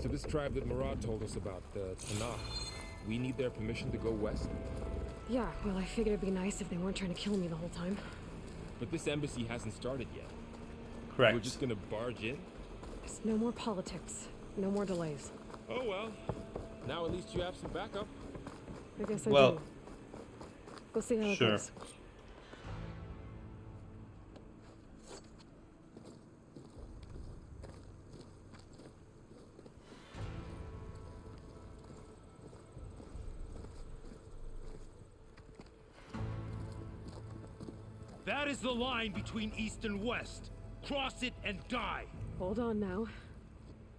So this tribe that Murad told us about, the Tanakh, we need their permission to go west? Yeah, well, I figured it'd be nice if they weren't trying to kill me the whole time. But this embassy hasn't started yet. Correct. We're just gonna barge in? There's no more politics. No more delays. Oh well. Now at least you have some backup. I guess I Well, do. We'll see how it sure. goes. That is the line between East and West. Cross it and die. Hold on now.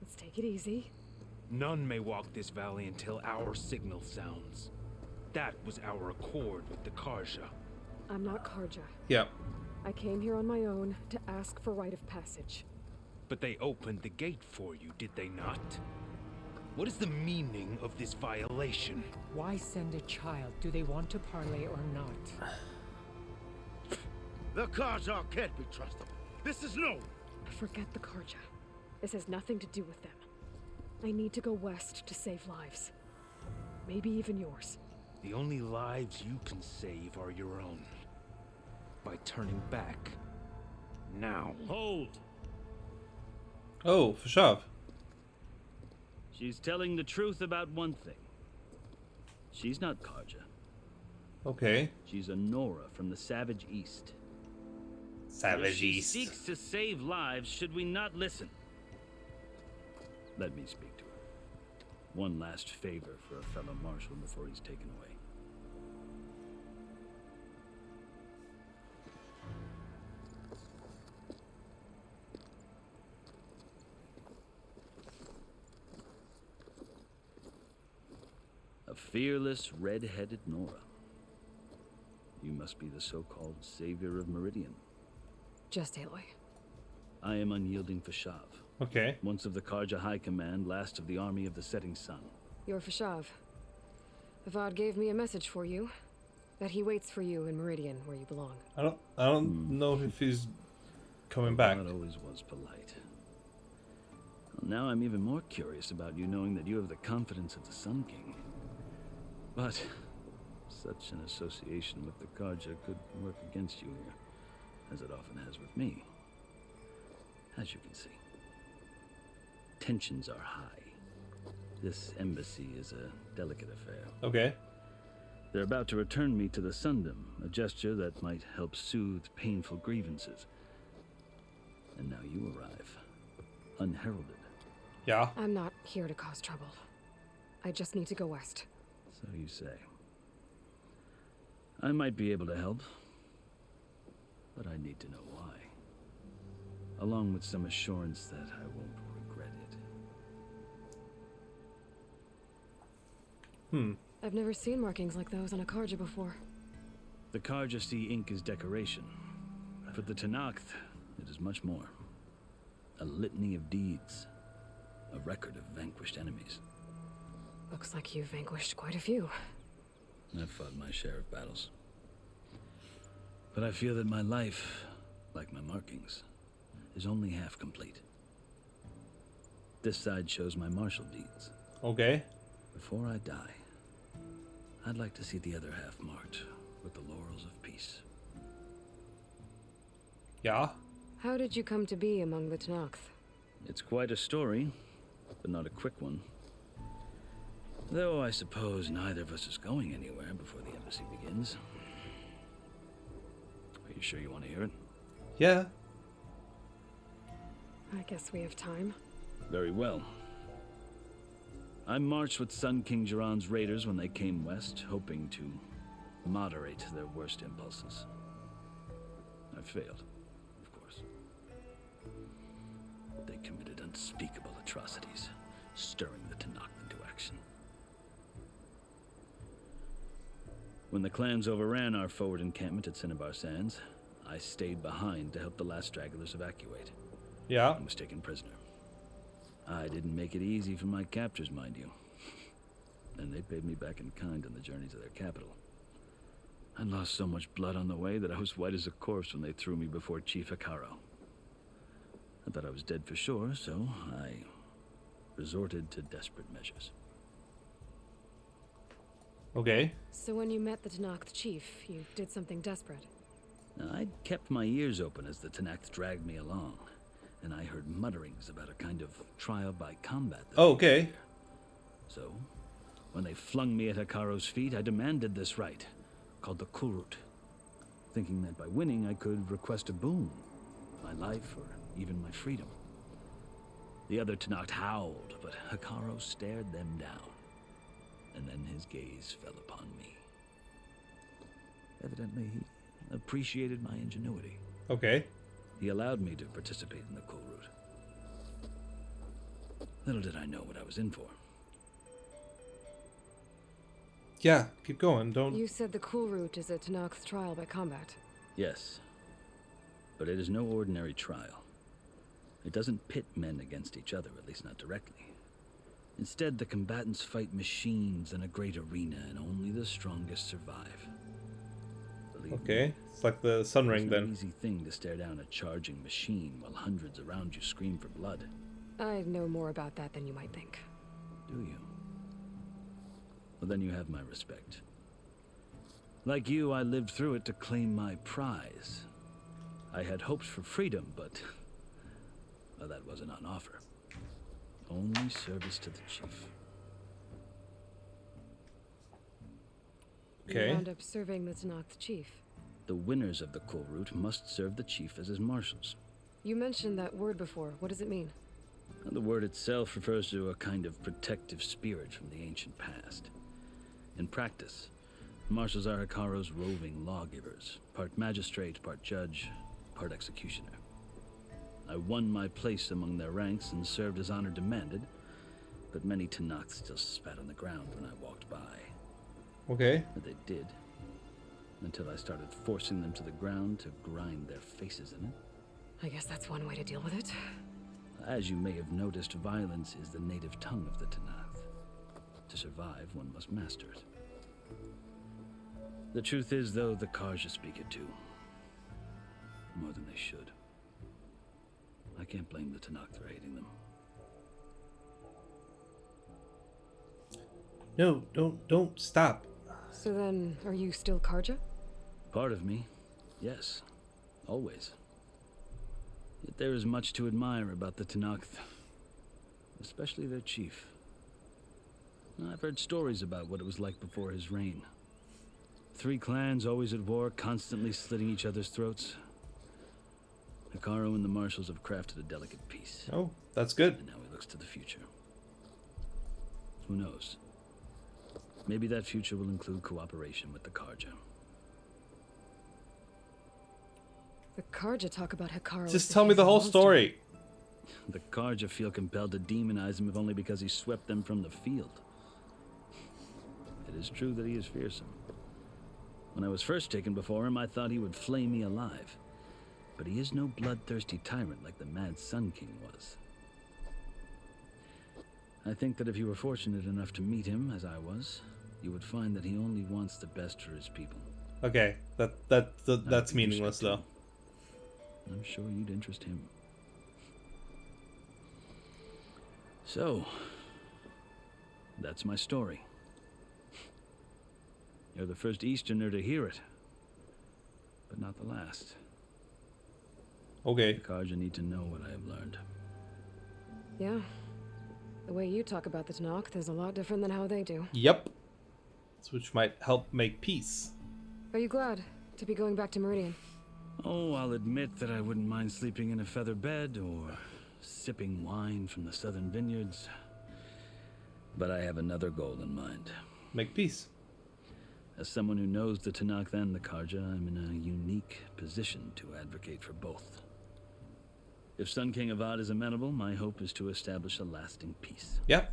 Let's take it easy. None may walk this valley until our signal sounds. That was our accord with the Karja. I'm not Karja. Yeah. I came here on my own to ask for rite of passage. But they opened the gate for you, did they not? What is the meaning of this violation? Why send a child? Do they want to parley or not? The Karja can't be trusted. This is known. Forget the Karja. This has nothing to do with them. I need to go west to save lives. Maybe even yours. The only lives you can save are your own. By turning back. Now. Hold! Oh, for sure. She's telling the truth about one thing. She's not Karja. Okay. She's a Nora from the Savage East. Savage If she East. seeks to save lives, should we not listen? Let me speak to her. One last favor for a fellow marshal before he's taken away. A fearless, red-headed Nora. You must be the so-called savior of Meridian. Just Aloy. I am unyielding Fashav, Okay. once of the Karja High Command, last of the army of the setting sun. You're Fashav. Avad gave me a message for you. That he waits for you in Meridian, where you belong. I don't know if he's coming back. God always was polite. Well, now I'm even more curious about you knowing that you have the confidence of the Sun King. But such an association with the Karja could work against you here, as it often has with me. As you can see, tensions are high. This embassy is a delicate affair. Okay. They're about to return me to the Sundom, a gesture that might help soothe painful grievances. And now you arrive, unheralded. Yeah. I'm not here to cause trouble. I just need to go west. So you say. I might be able to help, but I need to know why. Along with some assurance that I won't regret it. I've never seen markings like those on a Karja before. The Karja see ink as decoration. For the Tanakh, it is much more. A litany of deeds. A record of vanquished enemies. Looks like you've vanquished quite a few. I've fought my share of battles. But I feel that my life, like my markings, is only half complete. This side shows my martial deeds. Okay. Before I die, I'd like to see the other half marked with the laurels of peace. Yeah. How did you come to be among the Tanakh? It's quite a story, but not a quick one. Though I suppose neither of us is going anywhere before the embassy begins. Are you sure you want to hear it? Yeah. I guess we have time. Very well. I marched with Sun King Jiran's raiders when they came west, hoping to moderate their worst impulses. I failed, of course. They committed unspeakable atrocities, stirring the Tanakh into action. When the clans overran our forward encampment at Cinnabar Sands, I stayed behind to help the last stragglers evacuate. Yeah. I was taken prisoner. I didn't make it easy for my captors, mind you. And they paid me back in kind on the journey to their capital. I lost so much blood on the way that I was white as a corpse when they threw me before Chief Hikaro. I thought I was dead for sure, so I resorted to desperate measures. Okay. So when you met the Tenakth chief, you did something desperate. Now, I'd kept my ears open as the Tenakth dragged me along, and I heard mutterings about a kind of trial by combat. Oh, okay. So, when they flung me at Hikaro's feet, I demanded this right, called the Kulrut, thinking that by winning I could request a boon, my life or even my freedom. The other Tenakth howled, but Hikaru stared them down, and then his gaze fell upon me. Evidently, he appreciated my ingenuity. Okay. He allowed me to participate in the Kulrut. Little did I know what I was in for. Yeah, keep going. Don't. You said the Kulrut is a Tenakth trial by combat. Yes, but it is no ordinary trial. It doesn't pit men against each other, at least not directly. Instead, the combatants fight machines in a great arena, and only the strongest survive. Believe me, Okay. It's like the Sun it's Ring no then. easy thing to stare down a charging machine while hundreds around you scream for blood. I know more about that than you might think. Do you? Well, then you have my respect. Like you, I lived through it to claim my prize. I had hoped for freedom, but well, that wasn't on offer. Only service to the chief. Okay. You wound up serving the Tenakth chief. The winners of the Kulrut must serve the chief as his marshals. You mentioned that word before. What does it mean? And the word itself refers to a kind of protective spirit from the ancient past. In practice, marshals are Hikaru's roving lawgivers, part magistrate, part judge, part executioner. I won my place among their ranks and served as honor demanded, but many Tenakth still spat on the ground when I walked by. Okay. But they did, until I started forcing them to the ground to grind their faces in it. I guess that's one way to deal with it. As you may have noticed, violence is the native tongue of the Tenakth. To survive, one must master it. The truth is, though, the Karja speak it too. More than they should. I can't blame the Tenakth for hating them. No, don't stop. So then, are you still Karja? Part of me, yes. Always. Yet there is much to admire about the Tenakth. Especially their chief. I've heard stories about what it was like before his reign. 3 clans always at war, constantly slitting each other's throats. Hikaru and the marshals have crafted a delicate peace. Oh, that's good. And now he looks to the future. Who knows? Maybe that future will include cooperation with the Karja. The Karja talk about Hikaru. as Just the tell me chief the of whole monsters. story. The Karja feel compelled to demonize him if only because he swept them from the field. It is true that he is fearsome. When I was first taken before him, I thought he would flay me alive. But he is no bloodthirsty tyrant like the Mad Sun King was. I think that if you were fortunate enough to meet him, as I was, you would find that he only wants the best for his people. Okay, that's meaningless though. I'm sure you'd interest him. So, that's my story. You're the first Easterner to hear it, but not the last. Okay. The Karja need to know what I have learned. Yeah. The way you talk about the Tenakth is a lot different than how they do. Yep. Which might help make peace. Are you glad to be going back to Meridian? Oh, I'll admit that I wouldn't mind sleeping in a feather bed or sipping wine from the southern vineyards. But I have another goal in mind. Make peace. As someone who knows the Tenakth and the Karja, I'm in a unique position to advocate for both. If Sun King Avad is amenable, my hope is to establish a lasting peace. Yep.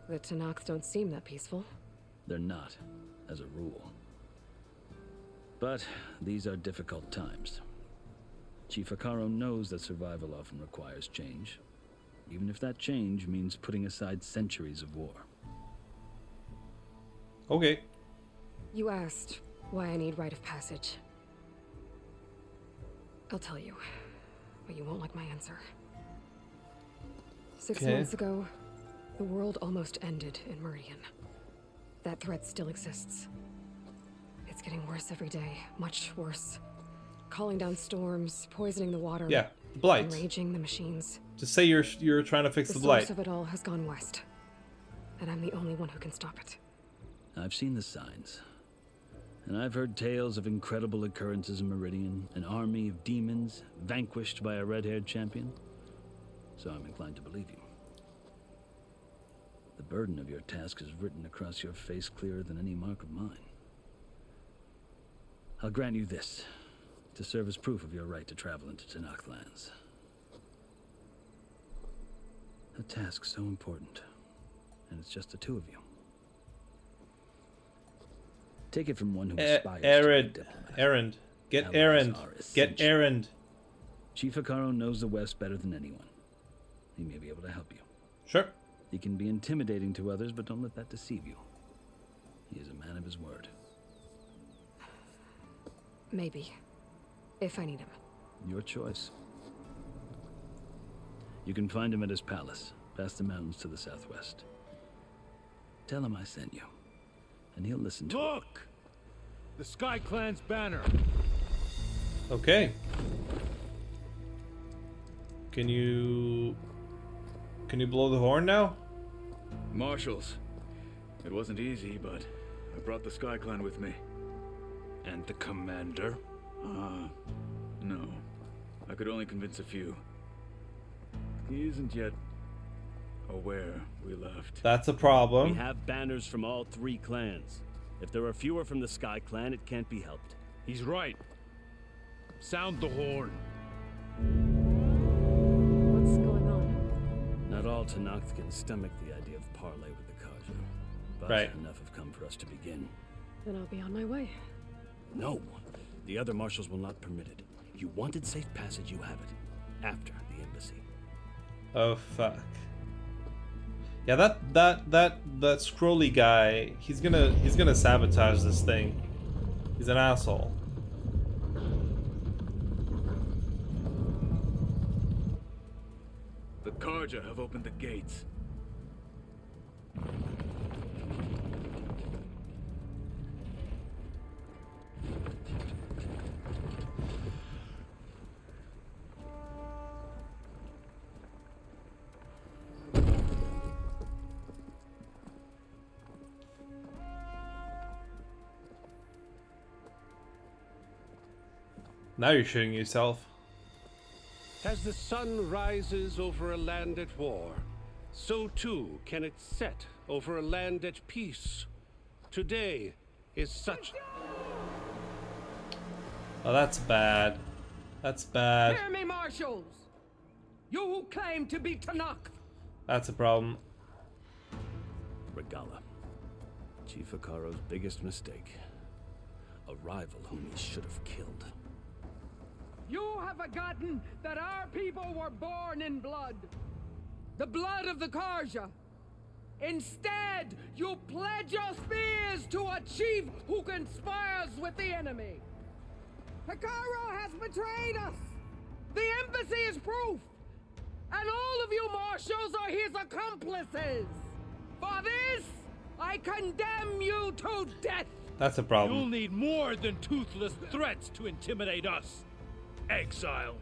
The Tenakth don't seem that peaceful. They're not, as a rule. But these are difficult times. Chief Hikaru knows that survival often requires change, even if that change means putting aside centuries of war. Okay. You asked why I need rite of passage. I'll tell you, but you won't like my answer. 6 Okay. months ago, The world almost ended in Meridian. That threat still exists. It's getting worse every day, much worse. Calling down storms, poisoning the water. Yeah, blight. Enraging the machines. Just say you're trying to fix the The blight. source of it all has gone west. And I'm the only one who can stop it. I've seen the signs. And I've heard tales of incredible occurrences in Meridian, an army of demons vanquished by a red-haired champion. So I'm inclined to believe you. The burden of your task is written across your face clearer than any mark of mine. I'll grant you this, to serve as proof of your right to travel into Tenakth lands. A task so important, and it's just the two of you. Take it from one who aspires to be a diplomat. Errand. Get Allies errand. are Get essential. errand. Chief Hikaru knows the West better than anyone. He may be able to help you. Sure. He can be intimidating to others, but don't let that deceive you. He is a man of his word. Maybe. If I need him. Your choice. You can find him at his palace, past the mountains to the southwest. Tell him I sent you, and he'll listen to it. Look! The Sky Clan's banner. Okay. Can you blow the horn now? Marshals. It wasn't easy, but I brought the Sky Clan with me. And the commander? No. I could only convince a few. He isn't yet aware we left. That's a We problem. have banners from all three clans. If there are fewer from the Sky Clan, it can't be helped. He's right. Sound the horn. What's going on? Not all Tenakth can stomach the idea of parley with the Karja. But Right. enough have come for us to begin. Then I'll be on my way. No, the other marshals will not permit it. You wanted safe passage, you have it. After the embassy. Oh fuck. Yeah, that scrolly guy, he's gonna sabotage this thing. He's an asshole. The Karja have opened the gates. Now you're shooting yourself. As the sun rises over a land at war, so too can it set over a land at peace. Today is such... Oh, that's bad. That's bad. Hear me, marshals! You who claim to be Tenakth! That's a problem. Regala. Chief Hikaru's biggest mistake. A rival whom he should have killed. You have forgotten that our people were born in blood. The blood of the Karja. Instead, you pledge your spears to a chief who conspires with the enemy. Hikaru has betrayed us. The embassy is proof. And all of you marshals are his accomplices. For this, I condemn you to death. That's a You'll problem. need more than toothless threats to intimidate us. Exile.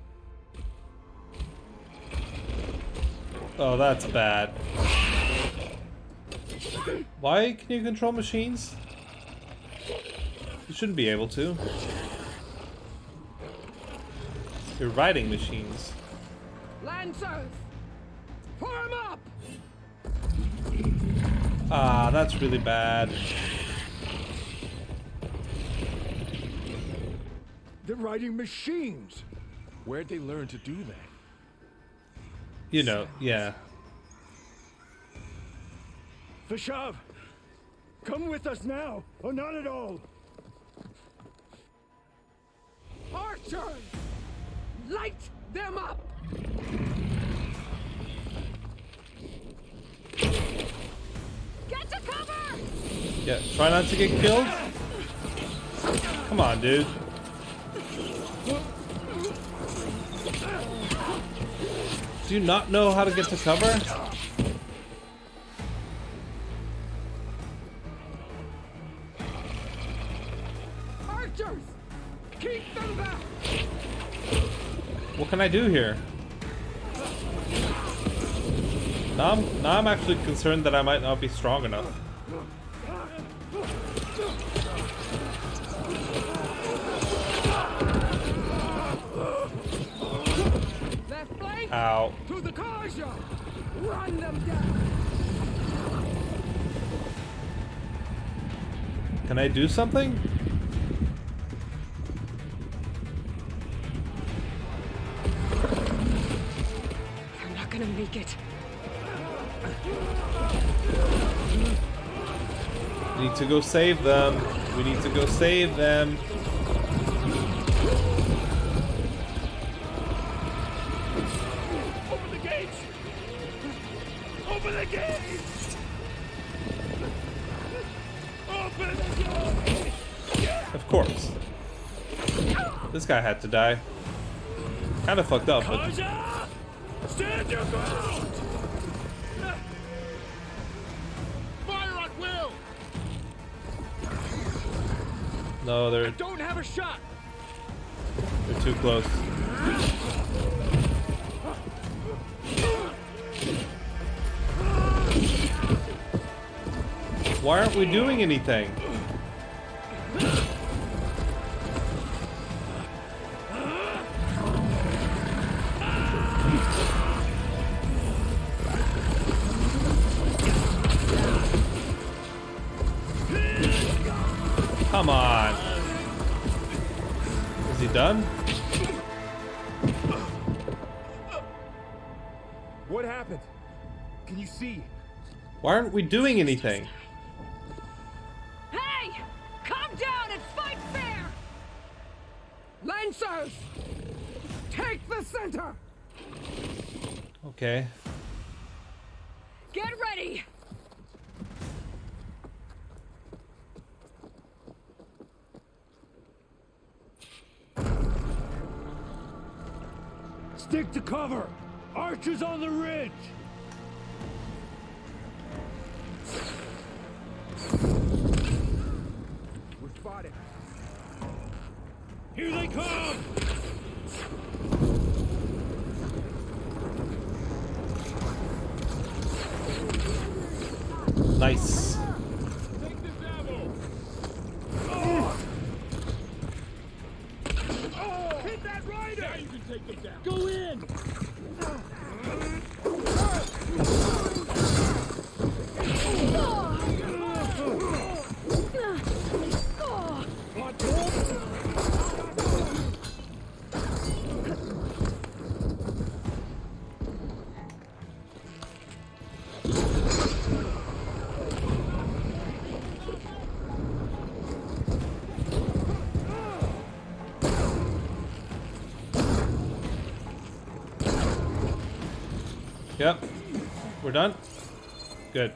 Oh, that's bad. Why can you control machines? You shouldn't be able to. You're riding machines. Lancers, form up! Ah, that's really bad. They're riding machines. Where'd they learn to do that? You know, yeah. Vashav, come with us now, or not at all. Archers, light them up! Get to cover! Yeah, try not to get killed. Come on, dude. Do you not know how to get to cover? can I do here? Now I'm actually concerned that I might not be strong enough. Left flank. Ow. To the Karja. Run them down. Can I do something? They're not gonna make it. We need to go save them. We need to go save them. Open the gates! Open the gates! Open the gates! Of course. This guy had to die. Kind of fucked up, but Karja! Stand your ground! Fire at will! no, they're Don't have a shot! too close. Why aren't we doing anything? Come on. Is he done? What happened? Can you see? Why aren't we doing anything? Hey! Come down and fight fair! Lancers! Take the center! Okay. Get ready! Stick to cover! Archers on the ridge! We're spotted. Here they come! Nice. Take this ammo! Hit that rider! Now you can take them down. Go in! Yep. We're done? Good.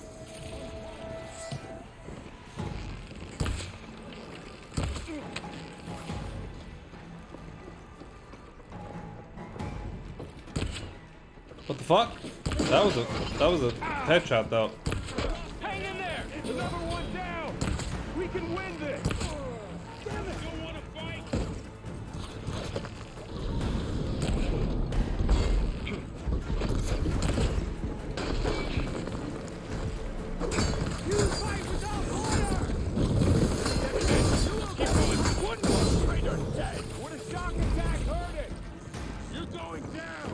What the fuck? That was a headshot though. Hang in there! The number one down! We can win this! Damn it! Don't want to fight! You fight without order! Keep going! One more traitor dead! Would a shock attack hurt it? You're going down!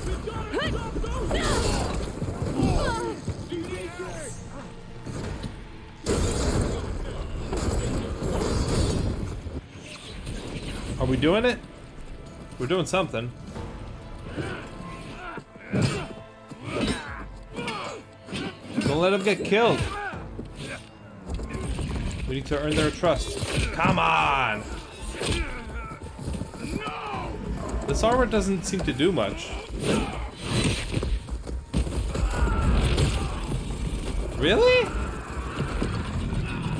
We gotta stop those! Are we doing it? We're doing something. Don't let them get killed. We need to earn their trust. Come on! This armor doesn't seem to do much. Really?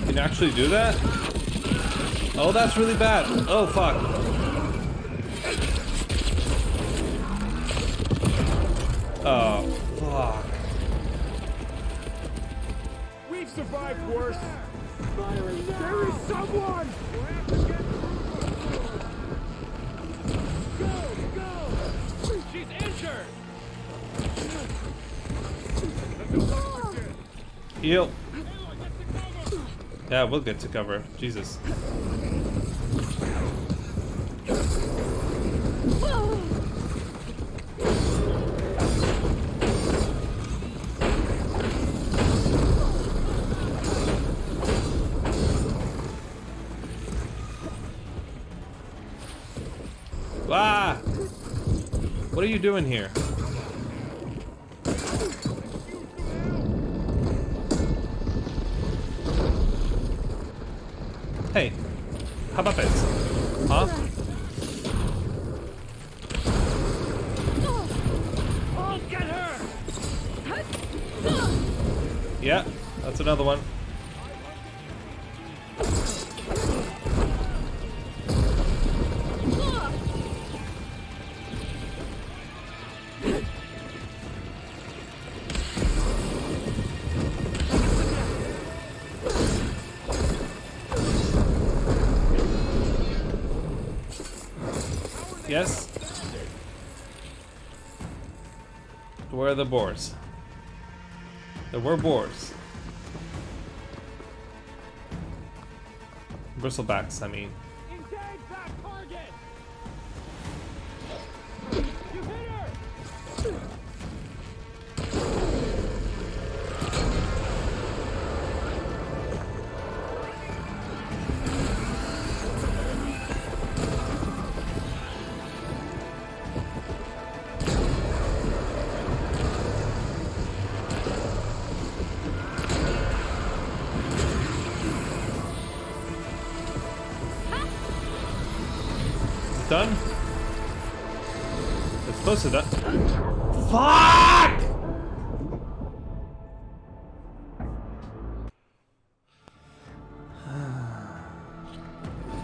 Can you actually do that? Oh, that's really bad. Oh, fuck. Oh, fuck. We've survived worse. There is someone! Heal. Yeah, we'll get to cover. Jesus. Ah! What are you doing here? Hey, how about this? Huh? I'll get her! Yeah, that's another one. Yes? Where are the boars? There were boars. Bristlebacks, I mean. Engage that target! You hit her! Done? It's close to done. Fuck!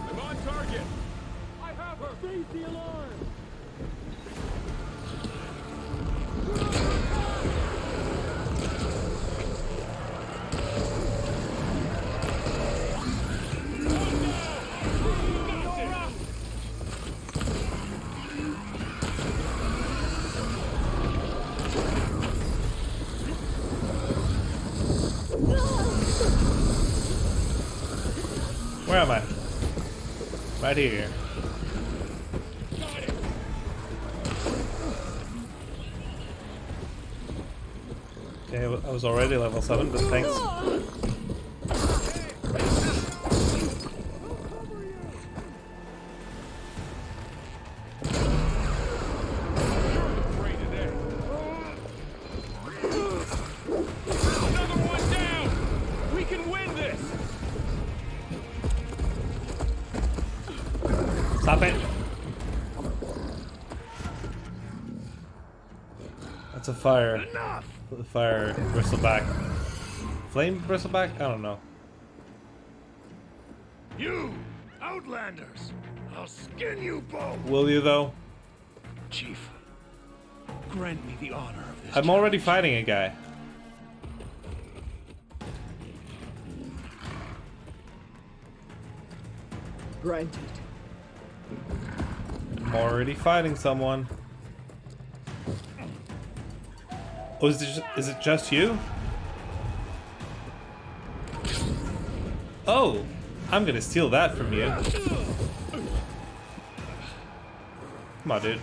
I'm on target! I have her! Raise the alarm! Where am I? Right here. Okay, I was already level 7, but thanks. Another one down! We can win this! Stop it! That's a fire. Enough! The fire bristleback. Flame bristleback? I don't know. You! Outlanders! I'll skin you both! Will you though? Chief, grant me the honor of this. I'm already fighting a guy. Granted. I'm already fighting someone. Oh, is it just you? Oh, I'm gonna steal that from you. Come on, dude.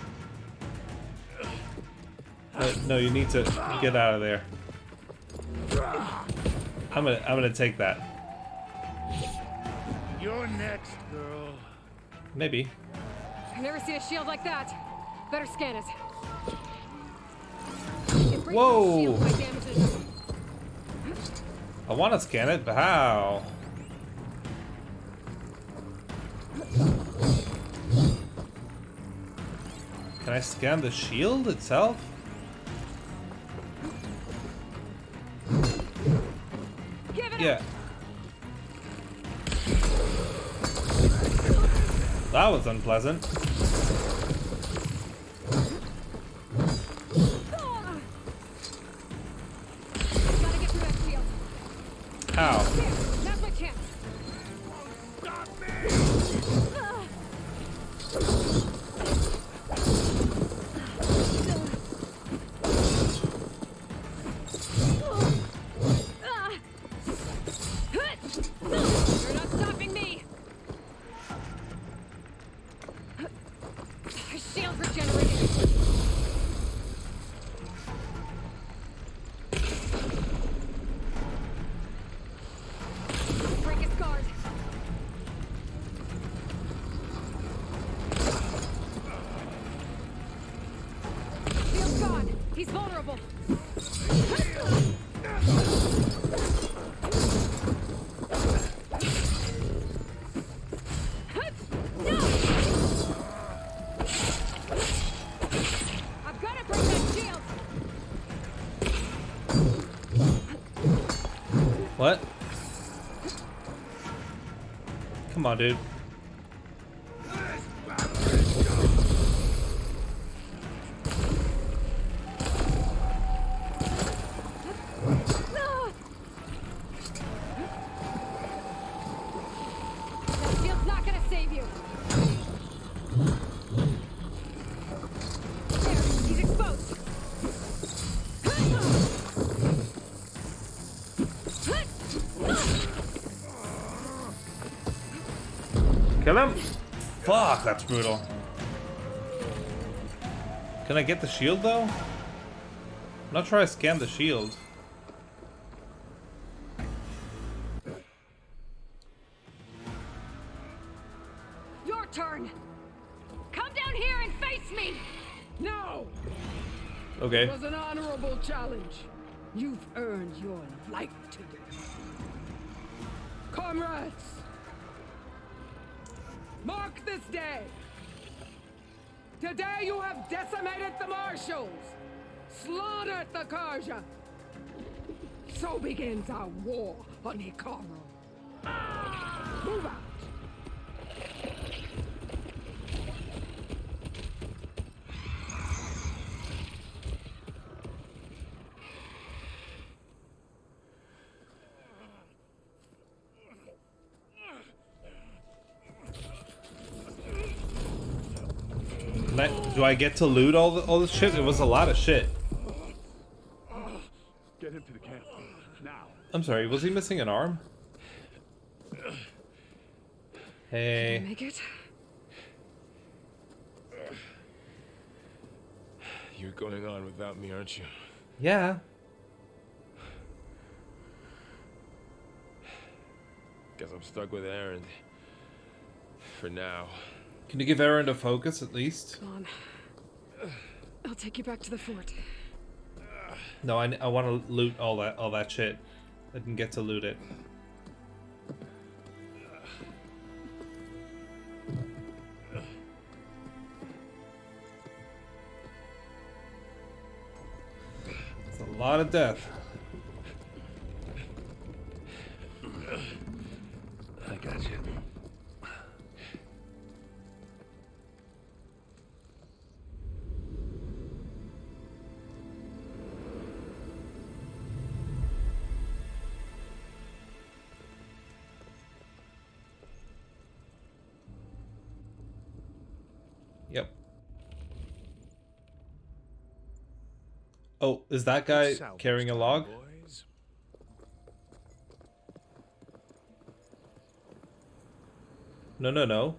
No, you need to get out of there. I'm gonna take that. You're next, girl. Maybe. I've never seen a shield like that. Better scan it. It breaks Whoa. the shield by damages. I want to scan it, but how? Can I scan the shield itself? Give it Yeah. That was unpleasant. Gotta get through that shield. How? Here, now's my chance. I've got to break that shield. What? Come on, dude. That shield's not gonna save you. There, he's exposed. Kill him? Fuck, that's brutal. Can I get the shield though? I'm not sure I scanned the shield. Your turn. Come down here and face me. No! Okay. It was an honorable challenge. You've earned your life today. Comrades! Mark this day! Today you have decimated the Marshals! Slaughtered the Karja! So begins our war on Hikaru. Move out! Do I get to loot all this shit? It was a lot of shit. Get him to the camp. Now. I'm sorry, was he missing an arm? Can I Hey. make it? You're going on without me, aren't you? Yeah. Guess I'm stuck with Aaron. For now. Can you give Aaron a focus at least? Come on. I'll take you back to the fort. No, I want to loot all that shit. I didn't get to loot it. It's a lot of death. I got you. Yep. Oh, is that guy carrying a log? Boys. No, no, no.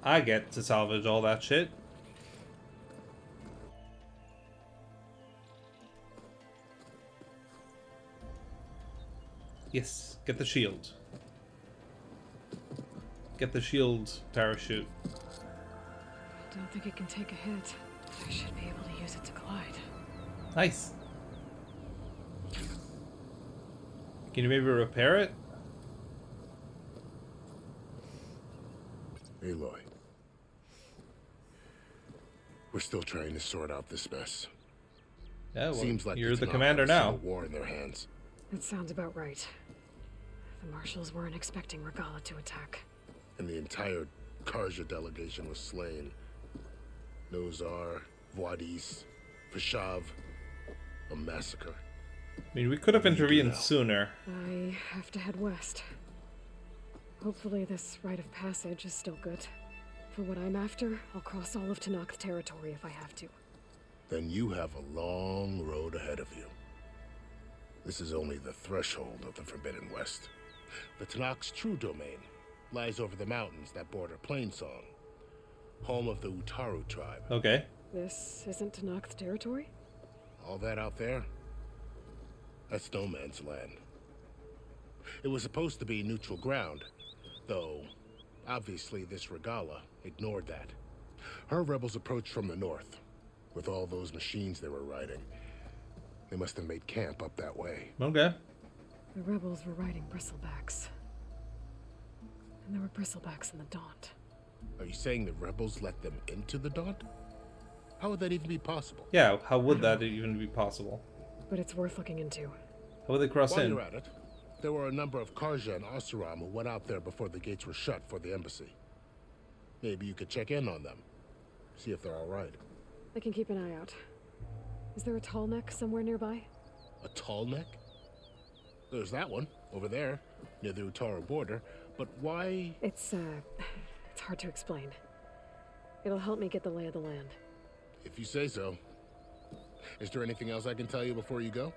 I get to salvage all that shit. Yes, get the shield. Get the shield parachute. I don't think it can take a hit. I should be able to use it to glide. Nice. Can you maybe repair it? Aloy. We're still trying to sort out this mess. Yeah, well, Seems like you're the Tanakh commander have a now. civil war in their hands. That sounds about right. The Marshals weren't expecting Regala to attack. And the entire Karja delegation was slain. Nozar, Voidis, Vashav. A massacre. I mean, we could have intervened sooner. I have to head west. Hopefully this rite of passage is still good. For what I'm after, I'll cross all of Tanakh's territory if I have to. Then you have a long road ahead of you. This is only the threshold of the Forbidden West. The Tanakh's true domain lies over the mountains that border Plainsong, home of the Utaru tribe. Okay. This isn't Tanakh's territory? All that out there? That's no man's land. It was supposed to be neutral ground, though obviously this Regala ignored that. Her rebels approached from the north, with all those machines they were riding. They must have made camp up that way. Okay. The rebels were riding bristlebacks. And there were bristlebacks in the Daunt. Are you saying the rebels let them into the Daunt? How would that even be possible? Yeah, how would that even be possible? But it's worth looking into. How would they cross While in? you're at it, there were a number of Karja and Oseram who went out there before the gates were shut for the embassy. Maybe you could check in on them. See if they're all right. I can keep an eye out. Is there a tall neck somewhere nearby? A tall neck? There's that one, over there, near the Utaru border. But why? It's hard to explain. It'll help me get the lay of the land. If you say so. Is there anything else I can tell you before you go?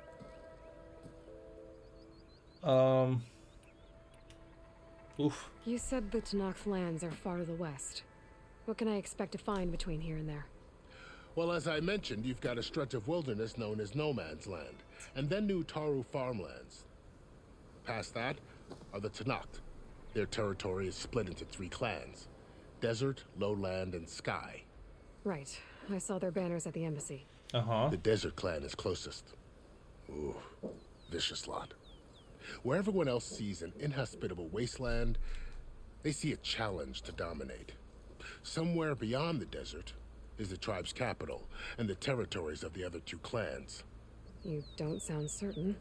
Oof. You said the Tenakth lands are far to the west. What can I expect to find between here and there? Well, as I mentioned, you've got a stretch of wilderness known as No Man's Land, and then the Utaru farmlands. Past that are the Tenakth. Their territory is split into 3 clans: Desert, Lowland, and Sky. Right. I saw their banners at the embassy. Uh-huh. The Desert clan is closest. Ooh, vicious lot. Where everyone else sees an inhospitable wasteland, they see a challenge to dominate. Somewhere beyond the desert is the tribe's capital and the territories of the other 2 clans. You don't sound certain.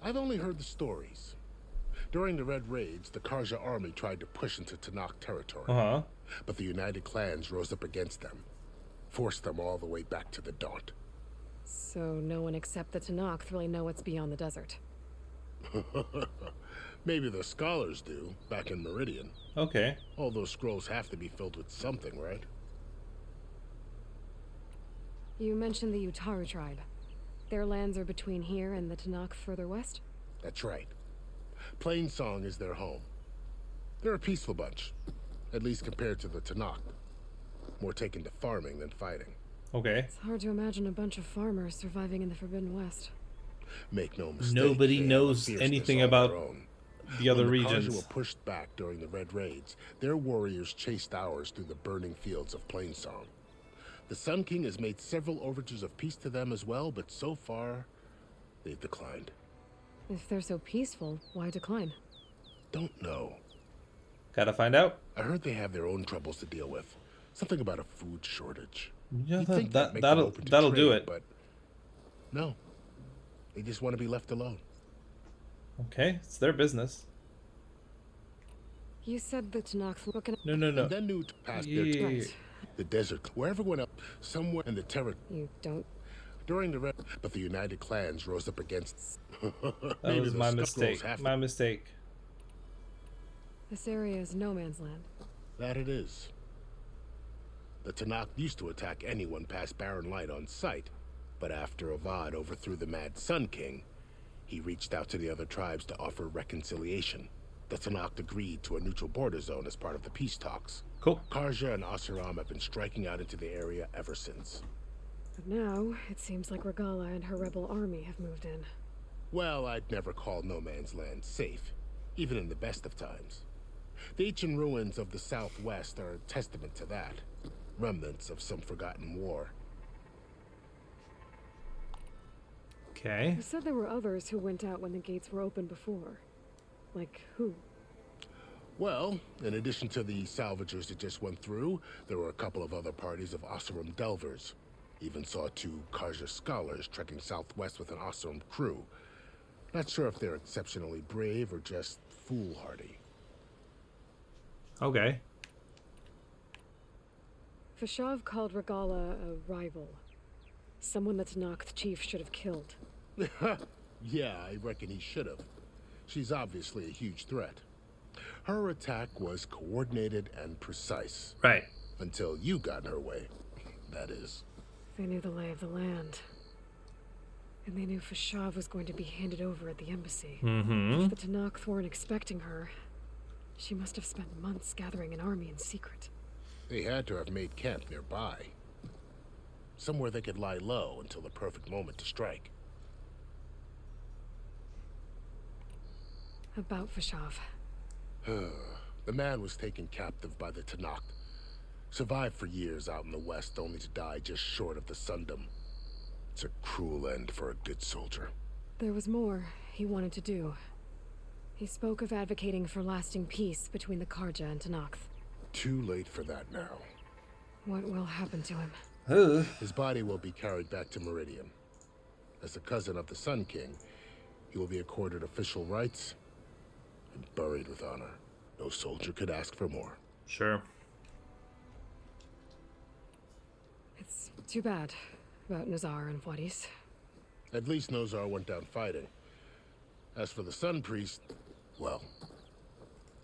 I've only heard the stories. During the Red Raids, the Karja army tried to push into Tenakth territory. Uh-huh. But the United Clans rose up against them, forced them all the way back to the Daunt. So no one except the Tenakth really know what's beyond the desert. Maybe the scholars do, back in Meridian. Okay. All those scrolls have to be filled with something, right? You mentioned the Utaru tribe. Their lands are between here and the Tenakth further west? That's right. Plainsong is their home. They're a peaceful bunch, at least compared to the Tenakth. More taken to farming than fighting. Okay. It's hard to imagine a bunch of farmers surviving in the Forbidden West. Make no mistake. Nobody knows anything about the other regions. regions. The Karja were pushed back during the Red Raids. Their warriors chased ours through the burning fields of Plainsong. The Sun King has made several overtures of peace to them as well, but so far, they've declined. If they're so peaceful, why decline? Don't know. Gotta find out. I heard they have their own troubles to deal with. Something about a food shortage. Yeah, You'd think that'd make them that'll open to do trade, it. But no. They just want to be left alone. Okay, it's their business. You said the Tenakth were looking. No. And then knew to pass their Right. the desert, where everyone else, somewhere in the terror. You don't. During the Red, but the United Clans rose up against. That was my mistake. My mistake. This area is no man's land. That it is. The Tenakth used to attack anyone past Barren Light on sight, but after Avad overthrew the Mad Sun King, he reached out to the other tribes to offer reconciliation. The Tenakth agreed to a neutral border zone as part of the peace talks. Cool. Karja and Oseram have been striking out into the area ever since. But now, it seems like Regala and her rebel army have moved in. Well, I'd never call No Man's Land safe, even in the best of times. The ancient ruins of the Southwest are a testament to that. Remnants of some forgotten war. Okay. You said there were others who went out when the gates were open before. Like who? Well, in addition to the salvagers that just went through, there were a couple of other parties of Oseram delvers. Even saw 2 Karja scholars trekking southwest with an Oseram crew. Not sure if they're exceptionally brave or just foolhardy. Okay. Fashav called Regala a rival. Someone the Tenakth chief should have killed. Yeah, I reckon he should have. She's obviously a huge threat. Her attack was coordinated and precise. Right. Until you got in her way, that is. They knew the lay of the land. And they knew Fashav was going to be handed over at the embassy. Mm-hmm. If the Tenakth weren't expecting her, she must have spent months gathering an army in secret. They had to have made camp nearby. Somewhere they could lie low until the perfect moment to strike. About Fashav. The man was taken captive by the Tenakth. Survived for years out in the west, only to die just short of the Sundom. It's a cruel end for a good soldier. There was more he wanted to do. He spoke of advocating for lasting peace between the Karja and Tenakth. Too late for that now. What will happen to him? His body will be carried back to Meridian. As a cousin of the Sun King, he will be accorded official rights and buried with honor. No soldier could ask for more. Sure. It's too bad about Nazar and Wadis. At least Nozar went down fighting. As for the Sun Priest, well,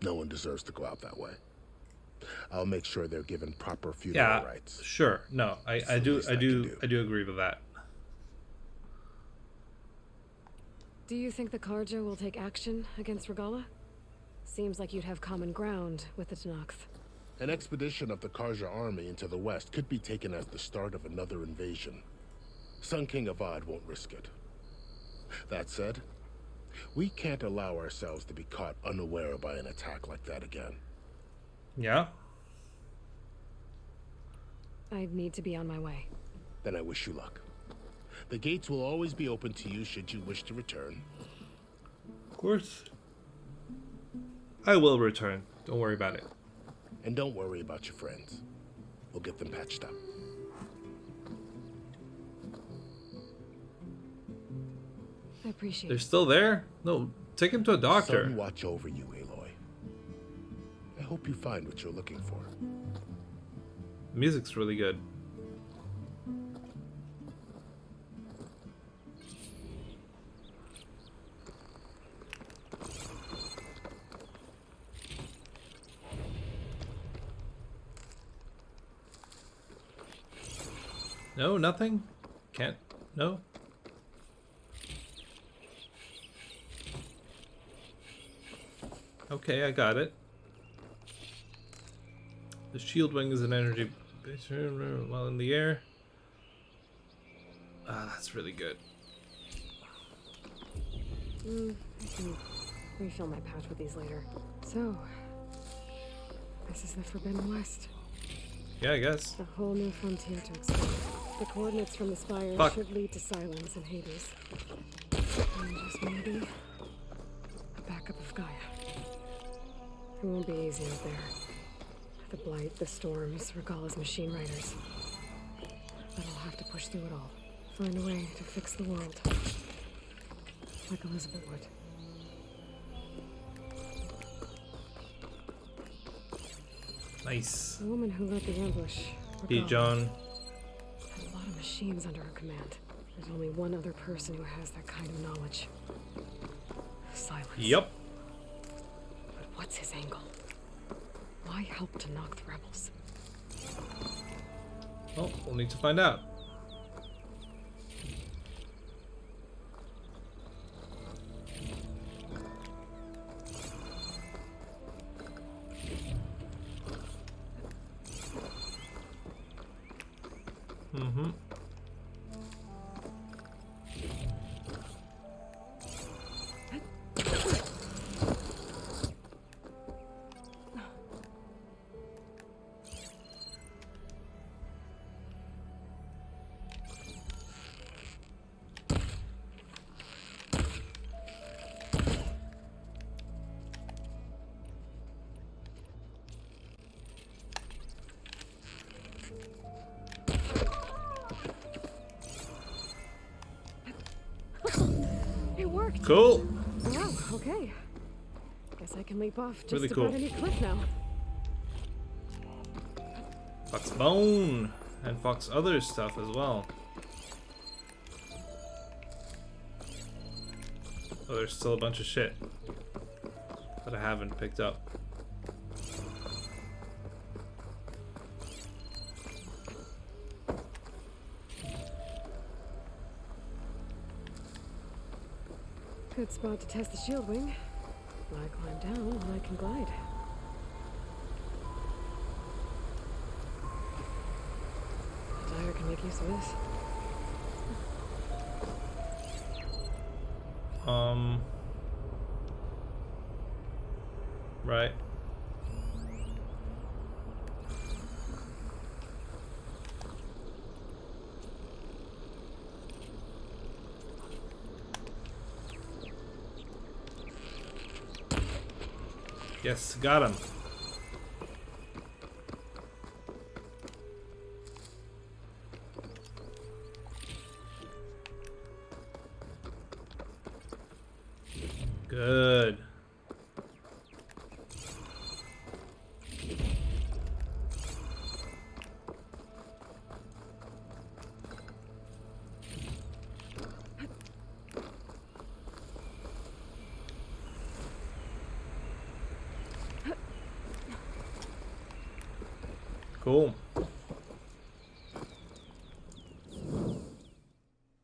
no one deserves to go out that way. I'll make sure they're given proper funeral rights. Sure. No, I do agree with that. Do you think the Karja will take action against Regala? Seems like you'd have common ground with the Tenakth. An expedition of the Karja army into the west could be taken as the start of another invasion. Sun King Avad won't risk it. That said, we can't allow ourselves to be caught unaware by an attack like that again. Yeah? I need to be on my way. Then I wish you luck. The gates will always be open to you should you wish to return. Of course. I will return. Don't worry about it. And don't worry about your friends. We'll get them patched up. I appreciate They're it. still there? No, take him to a doctor. Sun watch over you, Aloy. I hope you find what you're looking for. The music's really good. No, nothing? Can't? No? Okay, I got it. The shield wing is an energy while in the air. Ah, that's really good. I can refill my pouch with these later. So, this is the Forbidden West. Yeah, I guess. A whole new frontier to explore. The coordinates from the spire should lead to Silence and Hades. And just maybe a backup of Gaia. It won't be easy out there. The Blight, the Storms, Regala's machine riders. But I'll have to push through it all. Find a way to fix the world. Like Elizabeth would. Nice. The woman who led the ambush. Hey, John. Had a lot of machines under her command. There's only one other person who has that kind of knowledge. Silence. Yep. But what's his angle? Why help to knock the rebels? Well, we'll need to find out. Mm-hmm. It worked. Cool. Wow, okay. Guess I can leap off just Really about cool. any cliff now. Fox Bone and Fox other stuff as well. Oh, there's still a bunch of shit that I haven't picked up. Good spot to test the shield wing. I climb down and I can glide. Dyer can make use of this. Right. Yes, got him. Good. Cool.